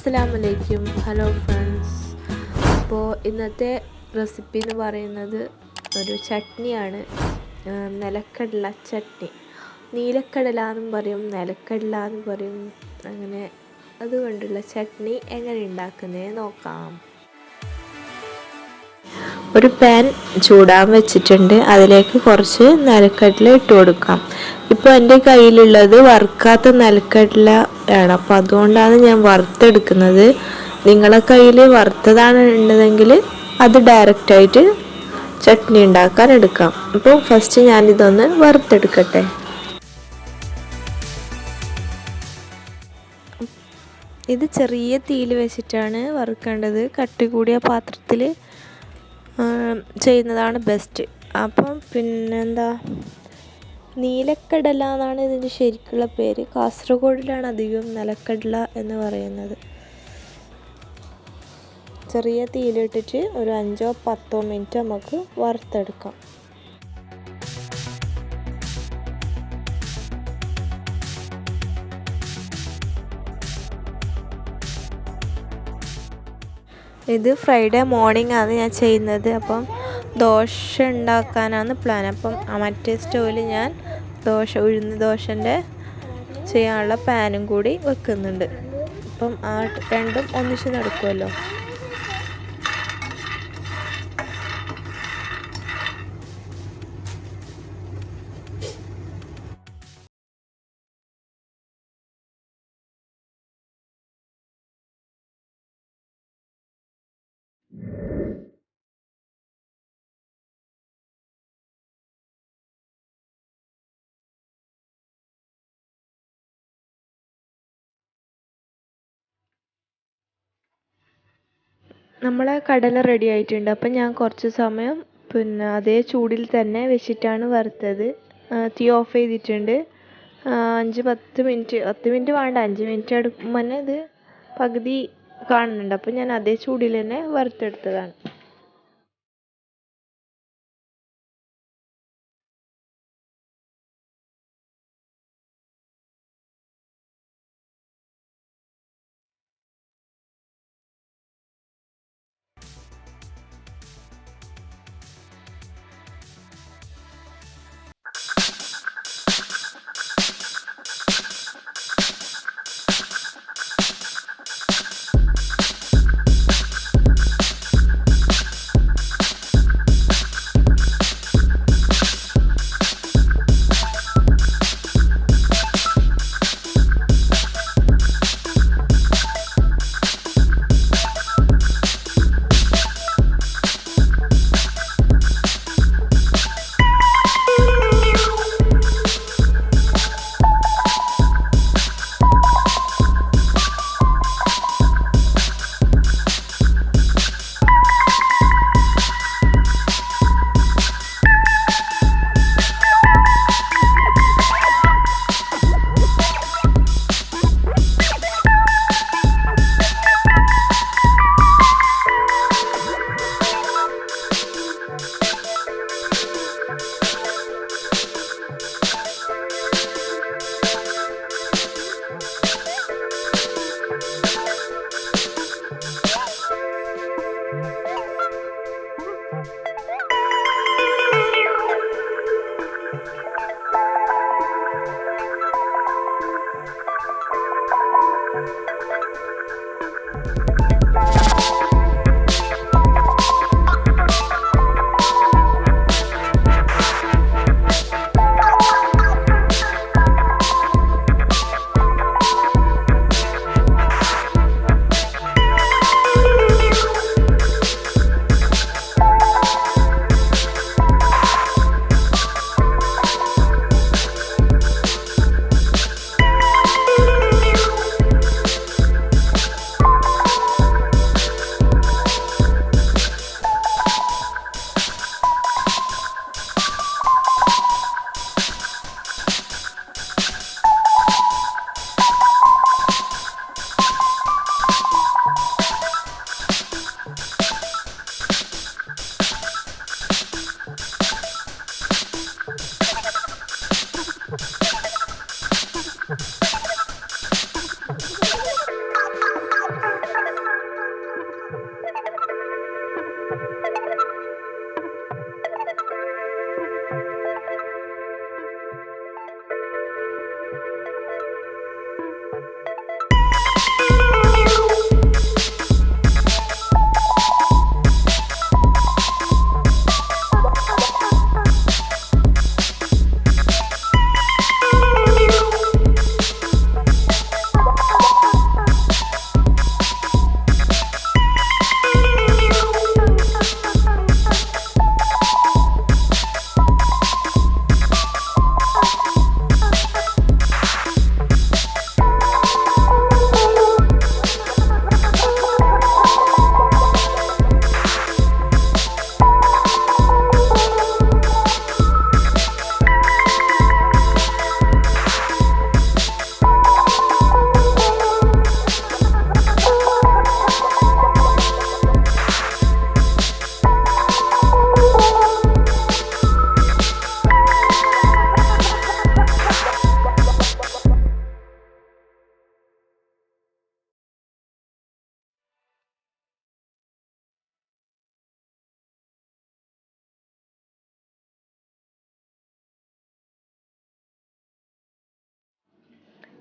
അസ്സലാമലൈക്കും. Hello friends. അപ്പോൾ ഇന്നത്തെ റെസിപ്പി എന്ന് പറയുന്നത് ഒരു ചട്നിയാണ്. നിലക്കടല ചട്നി. നീലക്കടല എന്നും പറയും, നിലക്കടല എന്ന് പറയും. അങ്ങനെ അതുകൊണ്ടുള്ള ചട്നി എങ്ങനെ ഉണ്ടാക്കുന്നത് നോക്കാം. ഒരു പാൻ ചൂടാൻ വെച്ചിട്ടുണ്ട്. അതിലേക്ക് കുറച്ച് നിലക്കടല ഇട്ട് കൊടുക്കാം. ഇപ്പോൾ എൻ്റെ കയ്യിലുള്ളത് വറുക്കാത്ത നിലക്കടല ആണ്, അപ്പോൾ അതുകൊണ്ടാണ് ഞാൻ വറുത്തെടുക്കുന്നത്. നിങ്ങളെ കയ്യിൽ വറുത്തതാണ് ഉള്ളതെങ്കിൽ അത് ഡയറക്റ്റായിട്ട് ചട്നി ഉണ്ടാക്കാൻ എടുക്കാം. അപ്പോൾ ഫസ്റ്റ് ഞാനിതൊന്ന് വറുത്തെടുക്കട്ടെ. ഇത് ചെറിയ തീയിൽ വെച്ചിട്ടാണ് വറുക്കേണ്ടത്. കട്ടി കൂടിയ പാത്രത്തിൽ ചെയ്യുന്നതാണ് ബെസ്റ്റ്. അപ്പം പിന്നെന്താ, നീലക്കടല എന്നാണ് ഇതിൻ്റെ ശരിക്കുള്ള പേര്. കാസർഗോഡിലാണ് അധികം നിലക്കടല എന്ന് പറയുന്നത്. ചെറിയ തീയിലിട്ടിട്ട് ഒരു 5-10 മിനിറ്റ് നമുക്ക് വറുത്തെടുക്കാം. ഇത് ഫ്രൈഡേ മോർണിംഗ് ആണ് ഞാൻ ചെയ്യുന്നത്. അപ്പം ദോശ ഉണ്ടാക്കാനാണ് പ്ലാൻ. അപ്പം മറ്റേ സ്റ്റോവിൽ ഞാൻ ഉഴുന്ന് ദോശൻ്റെ ചെയ്യാനുള്ള പാനും കൂടി വെക്കുന്നുണ്ട്. അപ്പം രണ്ടും ഒന്നിച്ച് നടക്കുമല്ലോ. നമ്മളെ കടല റെഡി ആയിട്ടുണ്ട്. അപ്പം ഞാൻ കുറച്ച് സമയം അതേ ചൂടിൽ തന്നെ വെച്ചിട്ടാണ് വറുത്തത്. തീ ഓഫ് ചെയ്തിട്ടുണ്ട്. 5-10 മിനിറ്റ്, 10 മിനിറ്റ് വേണ്ട, 5 മിനിറ്റ് എടുക്കുമ്പോൾ തന്നെ ഇത് പകുതി കാണുന്നുണ്ട്. അപ്പം ഞാൻ അതേ ചൂടിൽ തന്നെ വറുത്തെടുത്തതാണ്.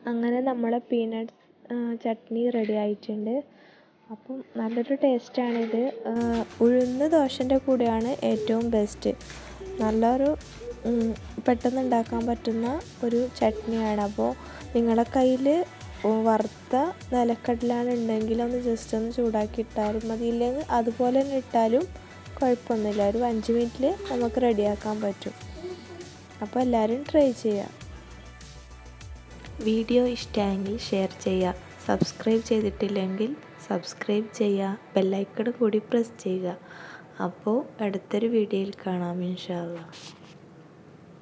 അങ്ങനെ നമ്മളെ പീനട്ട്സ് ചട്നി റെഡി ആയിട്ടുണ്ട്. അപ്പം നല്ലൊരു ടേസ്റ്റാണിത്. ഉഴുന്ന് ദോശൻ്റെ കൂടെയാണ് ഏറ്റവും ബെസ്റ്റ്. നല്ലൊരു പെട്ടെന്ന് ഉണ്ടാക്കാൻ പറ്റുന്ന ഒരു ചട്നിയാണ്. അപ്പോൾ നിങ്ങളുടെ കയ്യിൽ വറുത്ത നിലക്കടലാണ് ഉണ്ടെങ്കിൽ ഒന്ന് ജസ്റ്റ് ഒന്ന് ചൂടാക്കി ഇട്ടാലും മതി. ഇല്ലെങ്കിൽ അതുപോലെ തന്നെ ഇട്ടാലും കുഴപ്പമൊന്നുമില്ല. ഒരു 5 മിനിറ്റിൽ നമുക്ക് റെഡിയാക്കാൻ പറ്റും. അപ്പോൾ എല്ലാവരും ട്രൈ ചെയ്യുക. വീഡിയോ ഇഷ്ടമായെങ്കിൽ ഷെയർ ചെയ്യുക. സബ്സ്ക്രൈബ് ചെയ്തിട്ടില്ലെങ്കിൽ സബ്സ്ക്രൈബ് ചെയ്യുക. ബെല്ലൈക്കൺ കൂടി പ്രസ് ചെയ്യുക. അപ്പോൾ അടുത്തൊരു വീഡിയോയിൽ കാണാം ഇൻഷാ അല്ലാഹ്.